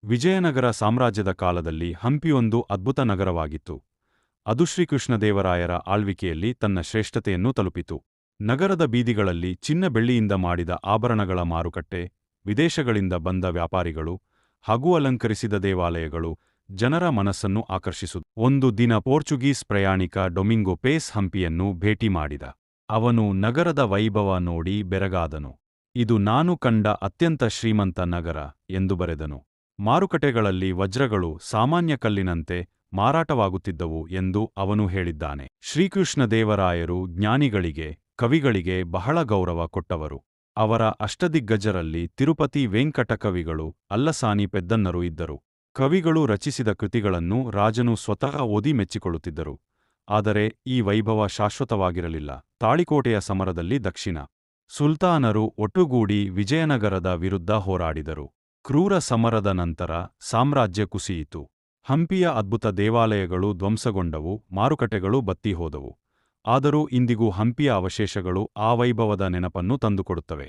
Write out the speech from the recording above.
ವಿಜಯನಗರ ಸಾಮ್ರಾಜ್ಯದ ಕಾಲದಲ್ಲಿ ಹಂಪಿಯೊಂದು ಅದ್ಭುತ ನಗರವಾಗಿತ್ತು. ಅದು ಶ್ರೀಕೃಷ್ಣದೇವರಾಯರ ಆಳ್ವಿಕೆಯಲ್ಲಿ ತನ್ನ ಶ್ರೇಷ್ಠತೆಯನ್ನು ತಲುಪಿತು. ನಗರದ ಬೀದಿಗಳಲ್ಲಿ ಚಿನ್ನ ಬೆಳ್ಳಿಯಿಂದ ಮಾಡಿದ ಆಭರಣಗಳ ಮಾರುಕಟ್ಟೆ, ವಿದೇಶಗಳಿಂದ ಬಂದ ವ್ಯಾಪಾರಿಗಳು ಹಾಗೂ ಅಲಂಕರಿಸಿದ ದೇವಾಲಯಗಳು ಜನರ ಮನಸ್ಸನ್ನು ಆಕರ್ಷಿಸಿದವು. ಒಂದು ದಿನ ಪೋರ್ಚುಗೀಸ್ ಪ್ರಯಾಣಿಕ ಡೊಮಿಂಗೋ ಪೇಸ್ ಹಂಪಿಯನ್ನು ಭೇಟಿ ಮಾಡಿದ. ಅವನು ನಗರದ ವೈಭವ ನೋಡಿ ಬೆರಗಾದನು. ಇದು ನಾನು ಕಂಡ ಅತ್ಯಂತ ಶ್ರೀಮಂತ ನಗರ ಎಂದು ಬರೆದನು. ಮಾರುಕಟ್ಟೆಗಳಲ್ಲಿ ವಜ್ರಗಳು ಸಾಮಾನ್ಯ ಕಲ್ಲಿನಂತೆ ಮಾರಾಟವಾಗುತ್ತಿದ್ದವು ಎಂದು ಅವನು ಹೇಳಿದ್ದಾನೆ. ಶ್ರೀಕೃಷ್ಣದೇವರಾಯರು ಜ್ಞಾನಿಗಳಿಗೆ, ಕವಿಗಳಿಗೆ ಬಹಳ ಗೌರವ ಕೊಟ್ಟವರು. ಅವರ ಅಷ್ಟದಿಗ್ಗಜರಲ್ಲಿ ತಿರುಪತಿ ವೆಂಕಟ ಕವಿಗಳು, ಅಲ್ಲಸಾನಿ ಪೆದ್ದನ್ನರು ಇದ್ದರು. ಕವಿಗಳು ರಚಿಸಿದ ಕೃತಿಗಳನ್ನು ರಾಜನು ಸ್ವತಃ ಓದಿ ಮೆಚ್ಚಿಕೊಳ್ಳುತ್ತಿದ್ದರು. ಆದರೆ ಈ ವೈಭವ ಶಾಶ್ವತವಾಗಿರಲಿಲ್ಲ. ತಾಳಿಕೋಟೆಯ ಸಮರದಲ್ಲಿ ದಕ್ಷಿಣ ಸುಲ್ತಾನರು ಒಟ್ಟುಗೂಡಿ ವಿಜಯನಗರದ ವಿರುದ್ಧ ಹೋರಾಡಿದರು. ಕ್ರೂರ ಸಮರದ ನಂತರ ಸಾಮ್ರಾಜ್ಯ ಕುಸಿಯಿತು. ಹಂಪಿಯ ಅದ್ಭುತ ದೇವಾಲಯಗಳು ಧ್ವಂಸಗೊಂಡವು, ಮಾರುಕಟ್ಟೆಗಳು ಬತ್ತಿಹೋದವು. ಆದರೂ ಇಂದಿಗೂ ಹಂಪಿಯ ಅವಶೇಷಗಳು ಆ ವೈಭವದ ನೆನಪನ್ನು ತಂದುಕೊಡುತ್ತವೆ.